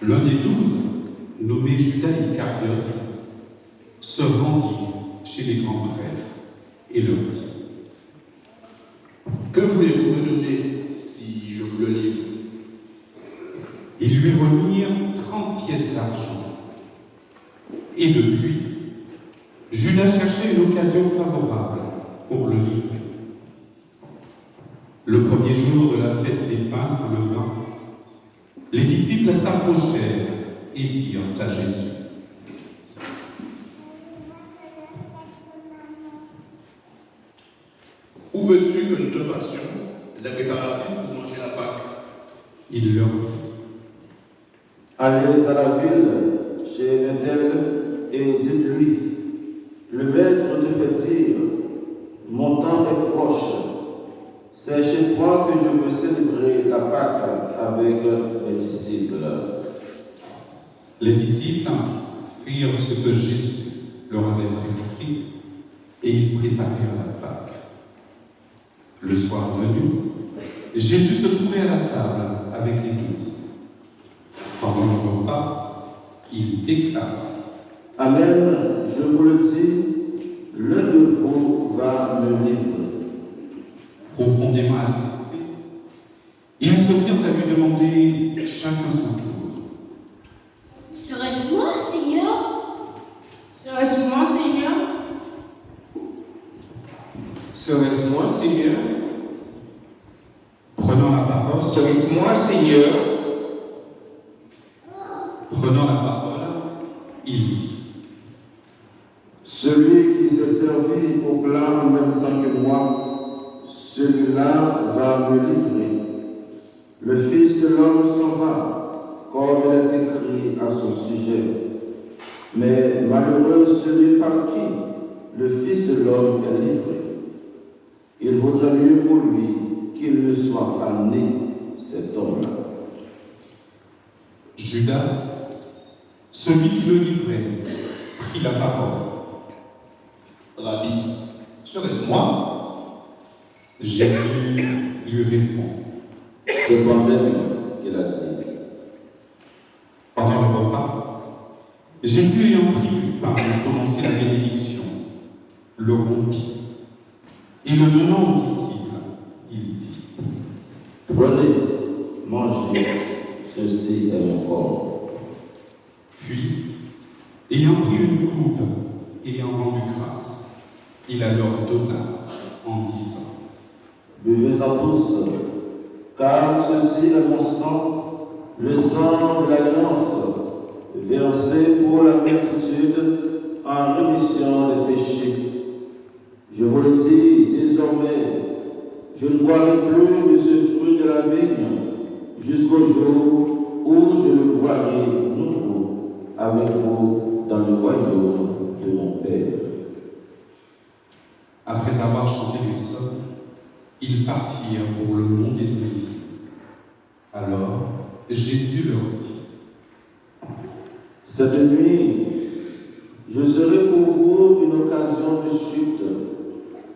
L'un des 12, nommé Judas Iscariote, se rendit chez les grands frères et leur dit: Que voulez-vous me donner si je vous le livre? Ils lui remirent 30 pièces d'argent. Et depuis, Judas cherchait une occasion favorable pour le livrer. Le premier jour de la fête des pains sans levain, les disciples s'approchèrent et dirent à Jésus: Où veux-tu que nous te fassions les préparatifs pour manger la Pâque? Il leur dit: Allez à la ville chez un tel et dites-lui: le maître te fait dire, mon temps est proche. C'est chez toi que je veux célébrer la Pâque avec mes disciples. Les disciples firent ce que Jésus leur avait prescrit et ils préparèrent la Pâque. Le soir venu, Jésus se trouvait à la table avec les 12. Pendant le repas, il déclara: Amen, je vous le dis, l'un de vous va me livrer. Profondément attristé, ils se mirent à lui demander chacun son tour: Serait-ce moi, Seigneur? Serait-ce moi, Seigneur? Serait-ce moi, Seigneur? Prenant la parole, Serait-ce moi, Seigneur? il dit: Celui qui s'est servi au plat en même temps que moi, celui-là va me livrer. Le Fils de l'homme s'en va, comme il est écrit à son sujet. Mais malheureux celui par qui le Fils de l'homme est livré. Il vaudrait mieux pour lui qu'il ne soit pas né, cet homme-là. Judas, celui qui le livrait, prit la parole. Rabbi, serait-ce moi? Jésus lui répond: C'est toi-même qu'il a dit. Pendant le repas, Jésus ayant pris du pain et commencé la bénédiction, le rompit et le donnant aux disciples, il dit: Prenez, mangez, ceci est mon corps. Puis, ayant pris une coupe et ayant rendu grâce, il la leur donna en disant: Buvez-en tous, car ceci est mon sang, le sang de l'alliance, versé pour la multitude en rémission des péchés. Je vous le dis désormais, je ne boirai plus de ce fruit de la vigne jusqu'au jour où je le boirai nouveau avec vous dans le royaume de mon Père. Après avoir chanté les psaumes, ils partirent pour le mont des Oliviers. Alors Jésus leur dit: Cette nuit, je serai pour vous une occasion de chute,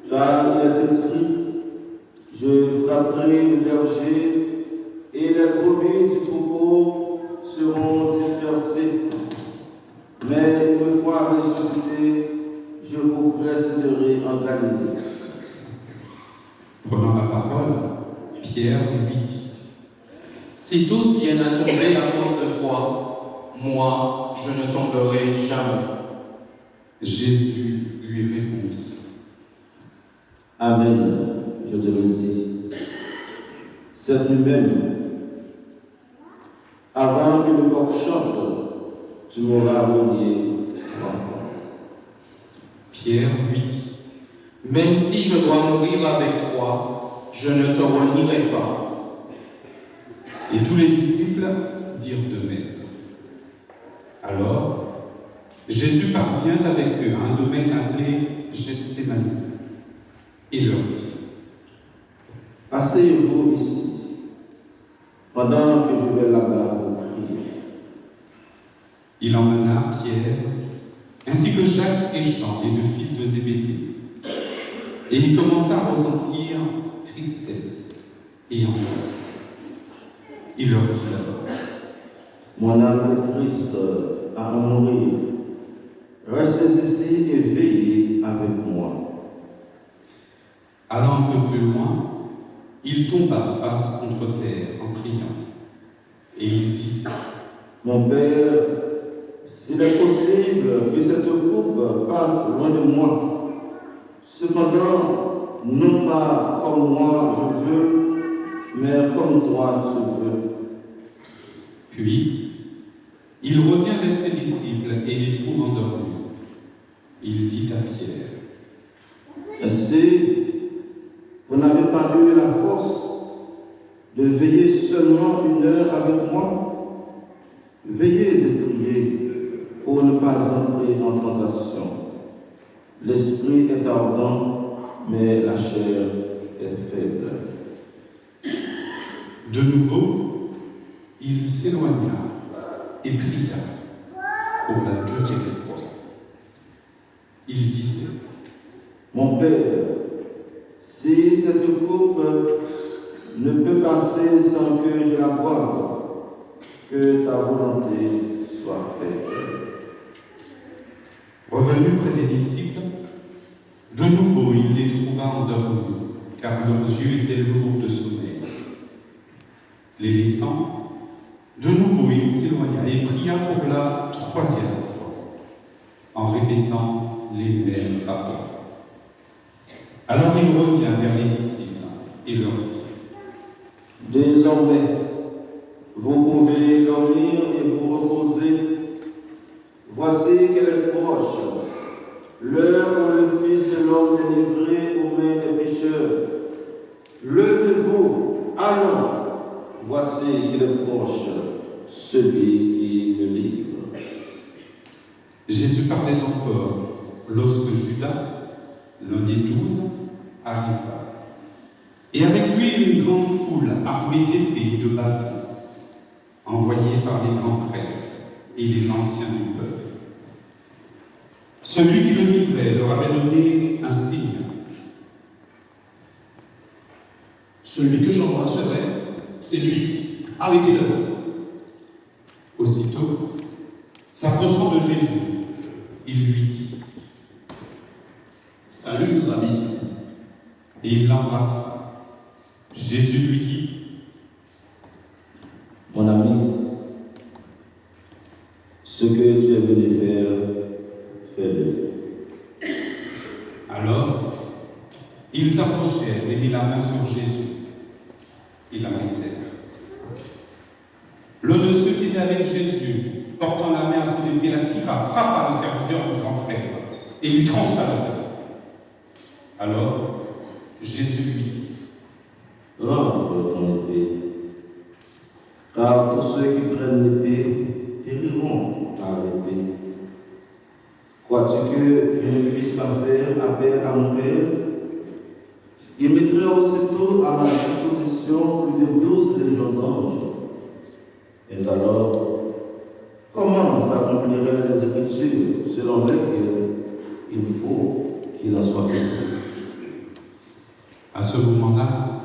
car il est écrit: je frapperai le berger et les brebis du troupeau seront dispersées. Mais une fois ressuscité, je vous précéderai en Galilée. Prenant la parole, Pierre lui dit: Si tous viennent à tomber à cause de toi, moi, je ne tomberai jamais. Jésus lui répondit: Amen, je te le dis. Cette nuit même, avant que le coq chante, tu m'auras renié 3 fois. Pierre lui dit: Même si je dois mourir avec toi, je ne te renierai pas. Et tous les disciples dirent de même. Alors, Jésus parvient avec eux à un domaine appelé Gethsémani et leur dit: Asseyez-vous ici, pendant que je vais là-bas vous prier. Il emmena Pierre, ainsi que Jacques et Jean, les 2 fils de Zébédée. Et il commença à ressentir tristesse et angoisse. Il leur dit d'abord: Mon âme est triste à en mourir. Restez ici et veillez avec moi. Allant un peu plus loin, il tomba face contre terre en priant. Et il disait, Mon Père, s'il est possible que cette coupe passe loin de moi, cependant, non pas comme moi je veux, mais comme toi tu veux. Puis, il revient vers ses disciples et les trouve endormis. Il dit à Pierre, Ainsi, vous n'avez pas eu la force de veiller seulement 1 heure avec moi. Veillez et priez pour ne pas entrer en tentation. L'esprit est ardent, mais la chair est faible. de nouveau, il s'éloigna et pria pour la 2e fois. Il disait, Mon Père, si cette coupe ne peut passer sans que je la boive, que ta volonté soit faite. revenu près des disciples, de nouveau il les trouva endormis, car leurs yeux étaient lourds de sommeil. Les laissant, de nouveau il s'éloigna et pria pour la 3e fois, en répétant les mêmes paroles. Alors il revient vers les disciples et leur dit, Désormais, vous pouvez dormir et vous reposer. Voici qu'elle est proche, l'heure où le Fils de l'homme est livré aux mains des pécheurs. Levez-vous, allons. Voici qu'il est proche, celui qui me livre. Jésus parlait encore lorsque Judas, l'un des 12, arriva. Et avec lui une grande foule armée d'épées et de bâtons, envoyée par les grands prêtres et les anciens du peuple. Celui qui le livrait leur avait donné un signe. Celui que j'embrasserai, c'est lui. Arrêtez-le. Aussitôt, s'approchant de Jésus, il lui dit, Salut, Rabbi. et il l'embrassa. Jésus lui dit, Mon ami, ce que tu es venu faire, fais-le. alors, ils s'approchèrent et mit la main sur Jésus. Ils l'arrêtèrent. L'un de ceux qui étaient avec Jésus, portant la main à son épée, la tira, frappa le serviteur du grand prêtre et lui trancha le cœur. Alors, Jésus lui dit, Rentre ton épée, car tous ceux qui prennent l'épée périront par l'épée. Crois-tu que je ne puisse pas faire appel à mon Père? Il mettrait aussitôt à ma disposition plus de 12 légions d'anges. Mais alors, comment s'accompliraient les Écritures selon lesquelles il faut qu'il en soit ainsi? à ce moment-là,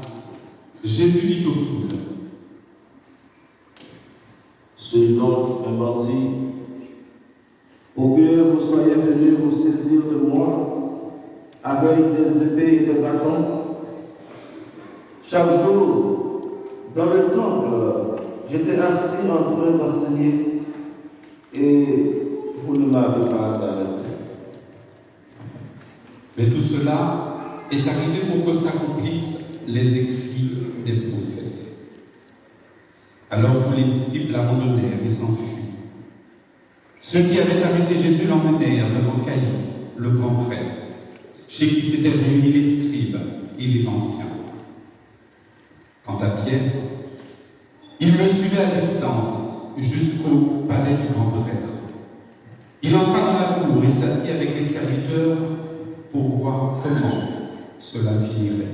Jésus dit aux foules, Suis-je donc un bandit pour que vous soyez venus vous saisir de moi avec des épées et des bâtons? Chaque jour, dans le temple, j'étais assis en train d'enseigner et vous ne m'avez pas arrêté. mais tout cela est arrivé pour que s'accomplissent les écrits des prophètes. Alors tous les disciples l'abandonnèrent et s'enfuirent. Ceux qui avaient arrêté Jésus l'emmenèrent devant Caïphe, le grand prêtre, chez qui s'étaient réunis les scribes et les anciens. Quant à Pierre, il le suivait à distance jusqu'au palais du grand prêtre. Il entra dans la cour et s'assit avec les serviteurs pour voir comment cela finirait.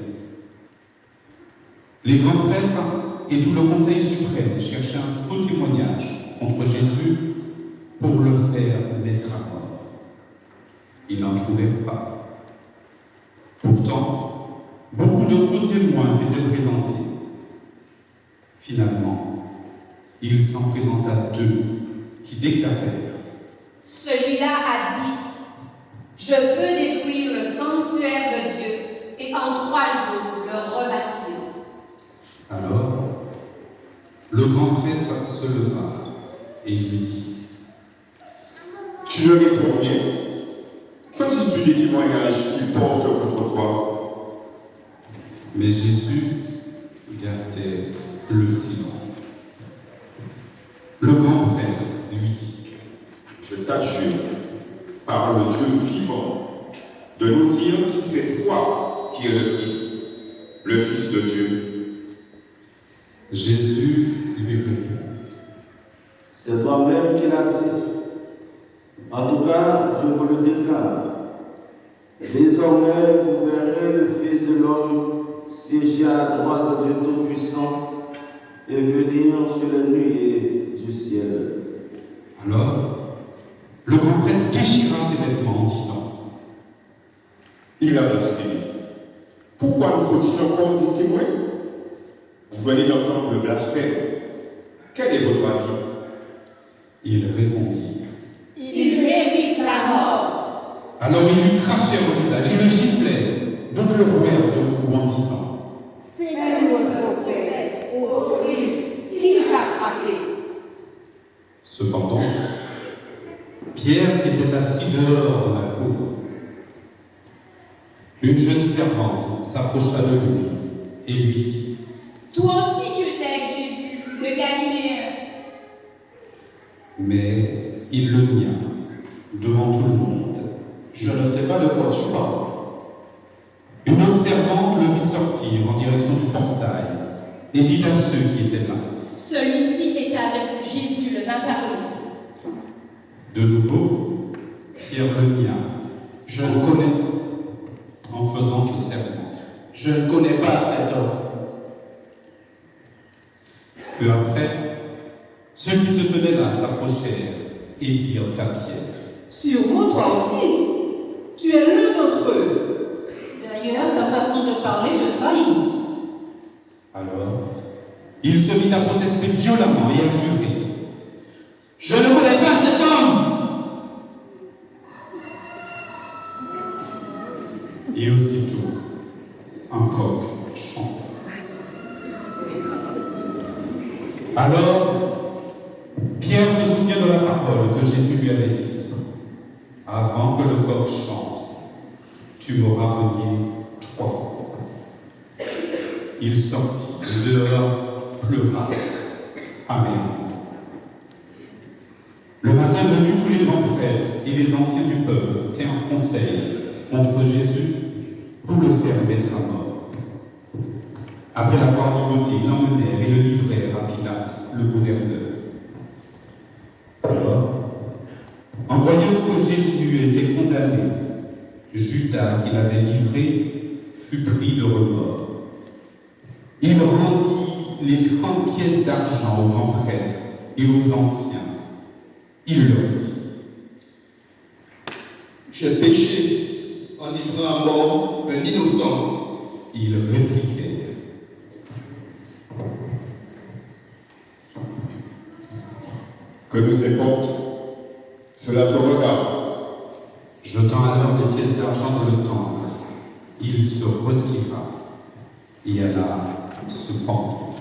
Les grands prêtres et tout le conseil suprême cherchaient un faux témoignage contre Jésus pour le faire mettre à mort. Ils n'en trouvèrent pas. Pourtant, beaucoup de faux témoins s'étaient présentés. Finalement, Il s'en présenta 2 qui déclarèrent: Celui-là a dit: je peux détruire le sanctuaire de Dieu et en 3 jours le rebâtir. Alors, le grand prêtre se leva et lui dit: Tu ne réponds rien. Que dis-tu des témoignages qu'il porte contre toi? Mais Jésus gardait le silence. Le grand prêtre lui dit: Je t'assure, par le Dieu vivant, de nous dire si c'est toi qui es le Christ, le Fils de Dieu. Jésus lui répond: C'est toi-même qui l'as dit. En tout cas, je vous le déclare. Désormais, vous verrez le Fils de l'homme siéger à la droite du Tout-Puissant et venir sur les nuées du ciel. Alors, le grand prêtre déchira ses vêtements en disant: Il a blasphémé. Pourquoi nous faut-il encore des témoins? Vous venez d'entendre le blasphème. Quel est votre avis? Il répondit: Il mérite la mort. Alors il lui crachait au visage, il le giflait, donc le rouèrent de coups en disant: C'est le prophète, ô Christ, qui t'a frappé. Cependant, Pierre, qui était assis dehors dans la cour, une jeune servante s'approcha de lui et lui dit: Toi aussi tu étais avec Jésus, le Galiléen. Mais il le nia devant tout le monde. Je ne sais pas de quoi tu parles. Une autre servante le vit sortir en direction du portail et dit à ceux qui étaient là: Celui-ci était avec Jésus le Nazaréen. De nouveau, Pierre le nia Je ne connais, en faisant ce serment. je ne connais pas cet homme. Peu après, ceux qui se tenaient là s'approchèrent et dirent à Pierre: Sûrement toi aussi, tu es l'un d'entre eux. D'ailleurs, ta façon de parler te trahit. Alors, il se mit à protester violemment et à jurer: Je ne connais pas cet homme. Et aussitôt, un coq chanta. Alors, Pierre se souvient de la parole que Jésus lui avait dite: avant que le coq chante, tu m'auras renié 3 fois. Il sortit et dehors pleura amèrement. Le matin venu, tous les grands prêtres et les anciens du peuple tinrent conseil contre Jésus pour le faire mettre à mort. Après l'avoir ligoté, ils l'emmenèrent et le livrèrent à Pilate, le gouverneur. Alors, en voyant que Jésus était condamné, Judas, qui l'avait livré, fut pris de remords. Il rendit les 30 pièces d'argent aux grands prêtres et aux anciens. Il leur dit: J'ai péché en livrant à mort un innocent. Ils répliquèrent: Que nous importe? Cela te regarde. Jetant alors les pièces d'argent dans le temple, il se retira et alla se pendre.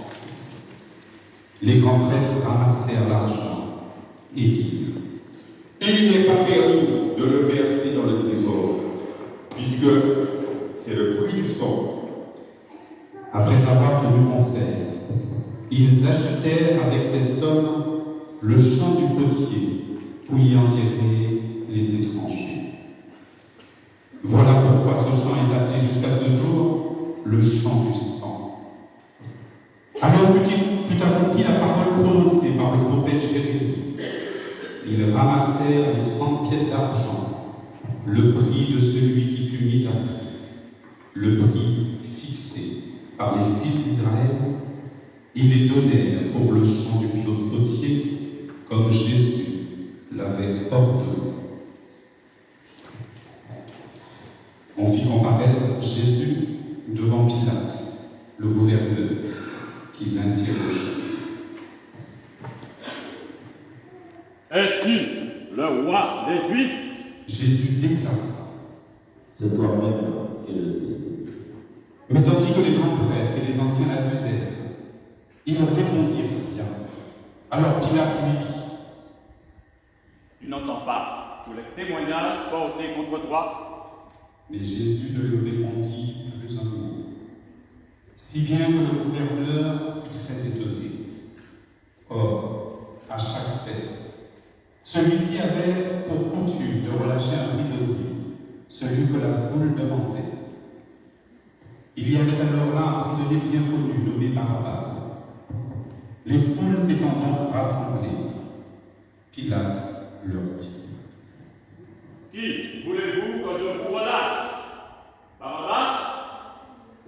Les grands prêtres ramassèrent l'argent et dirent: Il n'est pas permis de le verser dans le trésor, puisque c'est le prix du sang. Après avoir tenu conseil, ils achetèrent avec cette somme le champ du potier où y enterraient les étrangers. Voilà pourquoi ce champ est appelé jusqu'à ce jour le champ du sang. Alors fut accomplie la parole prononcée par le prophète Jérémie. Ils ramassèrent les 30 pièces d'argent, le prix de celui qui fut mis à prix, le prix fixé par les fils d'Israël. Ils les donnèrent pour le champ du potier, comme Jésus l'avait ordonné. On fit comparaître Jésus devant Pilate, le gouverneur, qui l'interrogea. Es-tu le roi des Juifs? Jésus déclara. C'est toi-même qui le dis. Mais tandis que les grands prêtres et les anciens l'accusèrent, ils répondirent rien. Alors Pilate lui dit, Tu n'entends pas tous les témoignages portés contre toi? mais Jésus ne lui répondit plus un mot, si bien que le gouverneur fut très étonné. Or, à chaque fête, celui-ci avait pour coutume de relâcher un prisonnier, celui que la foule demandait. Il y avait alors là un prisonnier bien connu, nommé Barabbas. Les foules s'étant donc rassemblées, Pilate leur dit, Qui voulez-vous que je vous relâche? Barabbas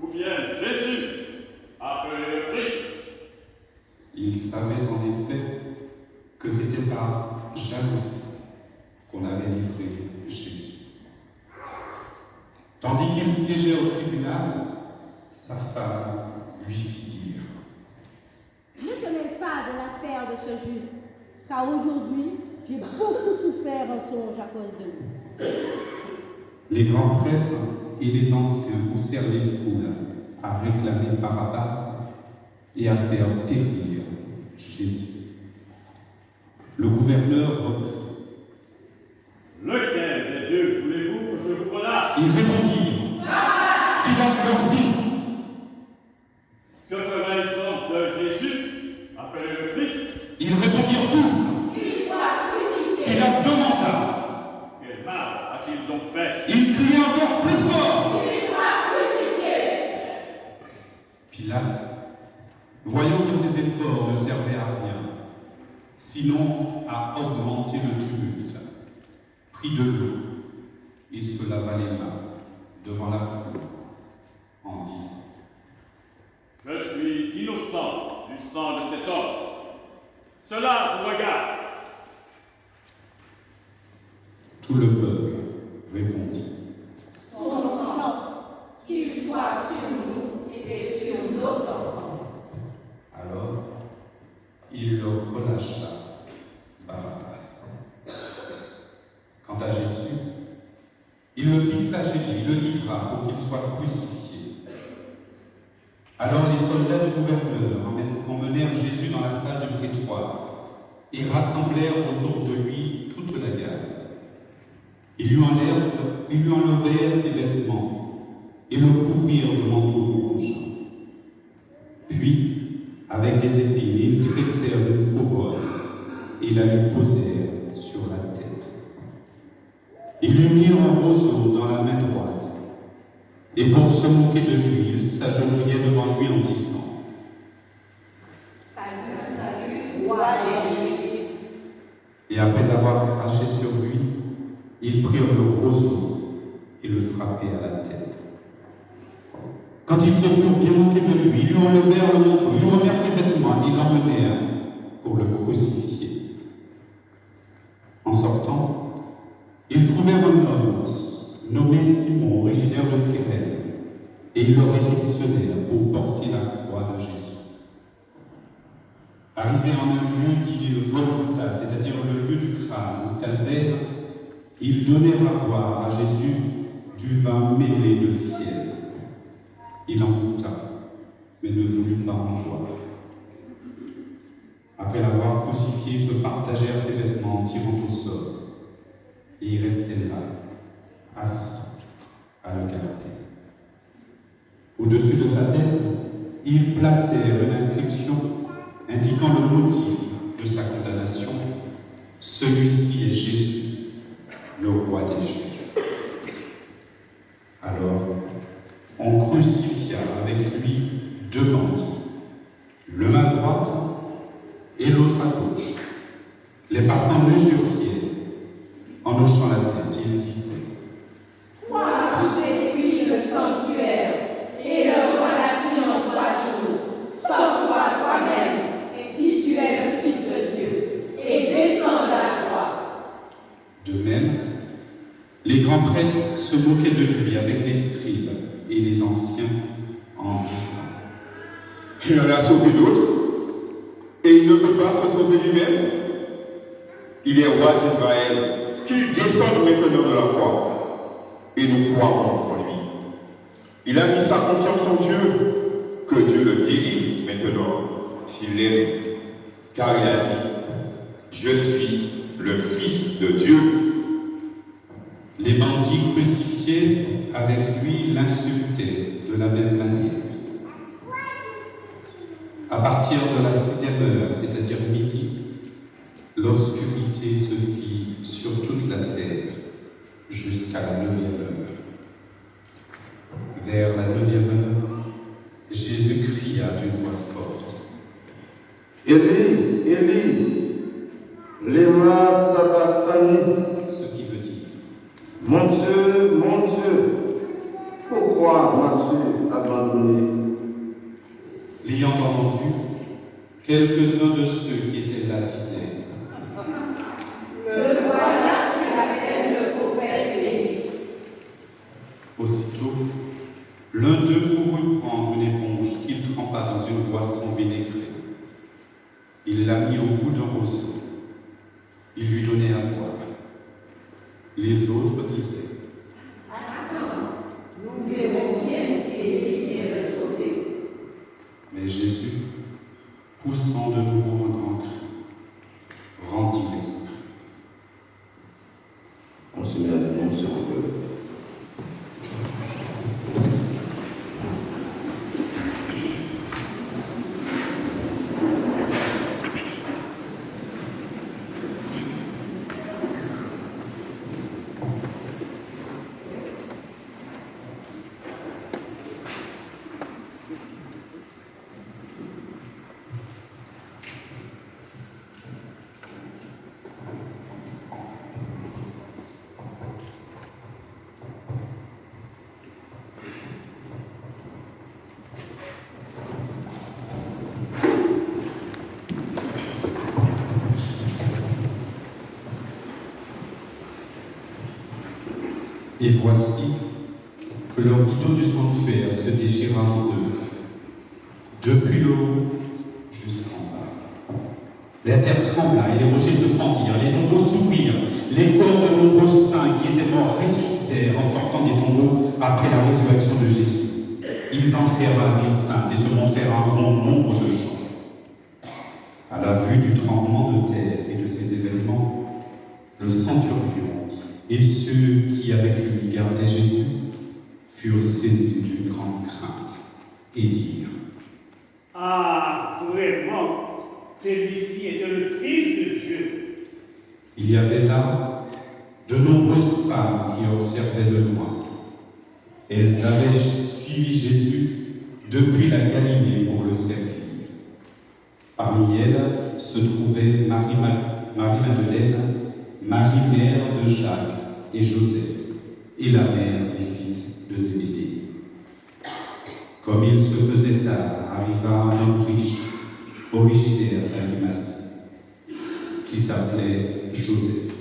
ou bien Jésus, appelé le Christ? il savait en effet que c'était par jalousie qu'on avait livré Jésus. Tandis qu'il siégeait au tribunal, sa femme lui fit dire, Ne te mêle pas de l'affaire de ce juste, car aujourd'hui, j'ai beaucoup souffert un songe à cause de lui. les grands prêtres et les anciens poussèrent les foules à réclamer Barabbas et à faire périr Jésus. Le gouverneur reprit. Lequel des deux voulez-vous que je vous relâche? Ils répondirent. Pilate leur dit, Que ferais-je donc de Jésus, appelé le Christ? ils répondirent tous. Qu'il soit crucifié. Pilate demanda. Quel mal a-t-il donc fait? Il cria encore plus fort. Qu'il soit crucifié. Pilate, voyant que ses efforts ne servaient à rien, sinon à augmenter le tumulte, prit de l'eau et se lava les mains devant la foule en disant, Je suis innocent du sang de cet homme. Cela vous regarde. tout le peuple répondit. Son sang, qu'il soit sur nous et sur nos enfants. Alors, il le relâcha, Barabbas. Quant à Jésus, il le fit flageller, il le livra pour qu'il soit crucifié. Alors les soldats du gouverneur emmenèrent Jésus dans la salle du prétoire et rassemblèrent autour de lui toute la garde. Ils lui enlevèrent ses vêtements et le couvrirent de manteau rouge. Puis, avec des épines, ils tressèrent une couronne et la lui posèrent sur la tête. Ils lui mirent un roseau dans la main droite, et pour se moquer de lui, ils s'agenouillaient devant lui en disant, Salut, roi des Juifs. et après avoir craché sur lui, ils prirent le roseau et le frappèrent à la tête. Quand ils se furent bien moqués de lui, ils lui enlevèrent le manteau, ils lui remirent ses vêtements et l'emmenèrent pour le crucifier. En sortant, ils trouvèrent un homme nommé Simon, originaire de Cyrène, et ils le réquisitionnèrent pour porter la croix de Jésus. Arrivés en un lieu dit le Golgotha, c'est-à-dire le lieu du crâne, au calvaire, ils donnèrent à boire à Jésus du vin mêlé de fiel. Il en goûta, mais ne voulut pas en boire. Après l'avoir crucifié, ils se partagèrent ses vêtements en tirant au sol, et ils restaient là, assis, à le garder. Au-dessus de sa tête, ils placèrent une inscription indiquant le motif de sa condamnation. Celui-ci est Jésus, le roi des Juifs. Alors, on crucifia avec lui deux bandits, l'un à droite et l'autre à gauche. Les passants mesuriers, en hochant la tête, ils disaient, Toi qui détruis le sanctuaire et le rebâtis en 3 jours, sauve-toi toi-même, si tu es le Fils de Dieu, et descends de la croix. De même, les grands prêtres se moquaient de lui avec les scribes et les anciens en disant, Il en a sauvé d'autres, et il ne peut pas se sauver lui-même. Il est roi d'Israël, qu'il descende maintenant de la croix, et nous croirons en lui. Il a mis sa confiance en Dieu, que Dieu le délivre maintenant, s'il l'aime, car il a dit, je suis le Fils de Dieu. Les bandits crucifiés avec lui l'insultaient de la même manière. À partir de la 6e heure, c'est-à-dire midi, l'obscurité se fit sur toute la terre jusqu'à la 9e heure. Vers la 9e heure, Jésus cria d'une voix forte. Élie, Élie, lema sabachthani. Ce qui veut dire, Mon Dieu, pourquoi m'as-tu abandonné? l'ayant entendu, quelques-uns de ceux qui étaient là disaient, Le voilà qui appelle le prophète Élie. aussitôt, l'un d'eux courut prendre une éponge qu'il trempa dans une boisson vinaigrée. Il la mit au bout d'un roseau. Il lui donnait à boire. Les autres disaient, Nous verrons bien si Élie vient le sauver. mais Jésus, poussant de nouveau un grand cri, rendit l'esprit. On se met à genoux, s'il vous plaît. Et voici que le rideau du sanctuaire se déchira en deux, depuis le haut jusqu'en bas. La terre trembla et les rochers se fendirent, les tombeaux s'ouvrirent, les corps de nombreux saints qui étaient morts ressuscitèrent en sortant des tombeaux après la résurrection de Jésus. Ils entrèrent à la ville sainte et se montrèrent à un grand nombre de gens. À la vue du tremblement de terre et de ces événements, le centurion et ceux qui, avec lui, gardaient Jésus, furent saisis d'une grande crainte et dirent, Ah, vraiment, celui-ci était le Fils de Dieu. il y avait là de nombreuses femmes qui observaient de loin. Elles avaient suivi Jésus depuis la Galilée pour le servir. Parmi elles se trouvaient Marie-Madeleine, Marie, mère de Jacques et Joseph, et la mère des fils de Zébédée. Comme il se faisait tard, arriva un homme riche, originaire d'Arimathie, qui s'appelait Joseph,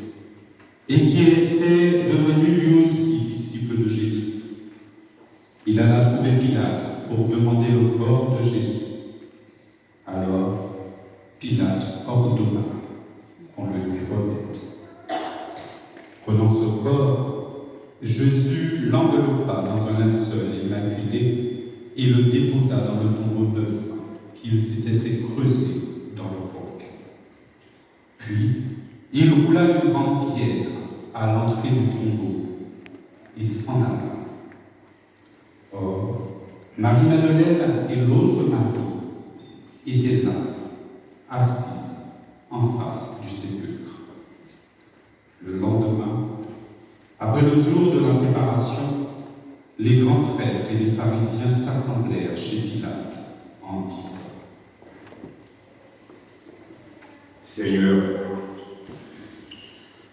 et qui était devenu lui aussi disciple de Jésus. Il alla trouver Pilate pour demander le corps de Jésus. Alors, Pilate ordonna qu'on le lui remette. Prenant ce corps, Jésus l'enveloppa dans un linceul immaculé et le déposa dans le tombeau neuf qu'il s'était fait creuser dans le roc. Puis, il roula une grande pierre à l'entrée du tombeau et s'en alla. Or, Marie-Madeleine et l'autre Marie étaient là, assises en face du sépulcre. Le lendemain, après le jour de la préparation, les grands prêtres et les pharisiens s'assemblèrent chez Pilate en disant, Seigneur,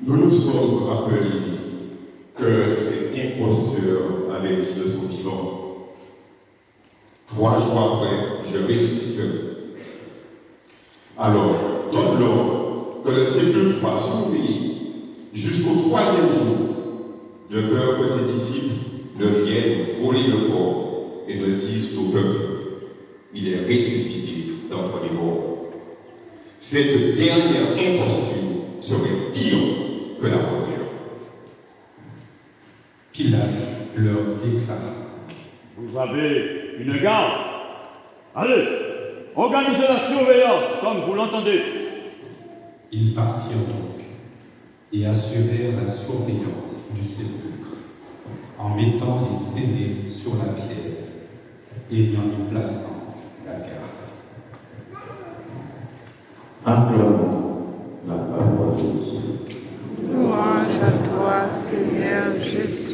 nous nous sommes rappelés que cet imposteur avait dit de son vivant, 3 jours après, je ressusciterai. Alors, donne-leur que le sépulcre soit surveillé jusqu'au 3e jour, de peur que ses disciples ne viennent voler le corps et ne disent au peuple, il est ressuscité d'entre les morts. Cette dernière imposture serait pire que la première. Pilate leur déclara: Vous avez une garde. Allez, organisez la surveillance comme vous l'entendez. Ils partirent donc et assurèrent la surveillance du sépulcre en mettant les scellés sur la pierre et en y plaçant la garde. Acclamons la parole de Dieu. Louange à toi, Seigneur Jésus.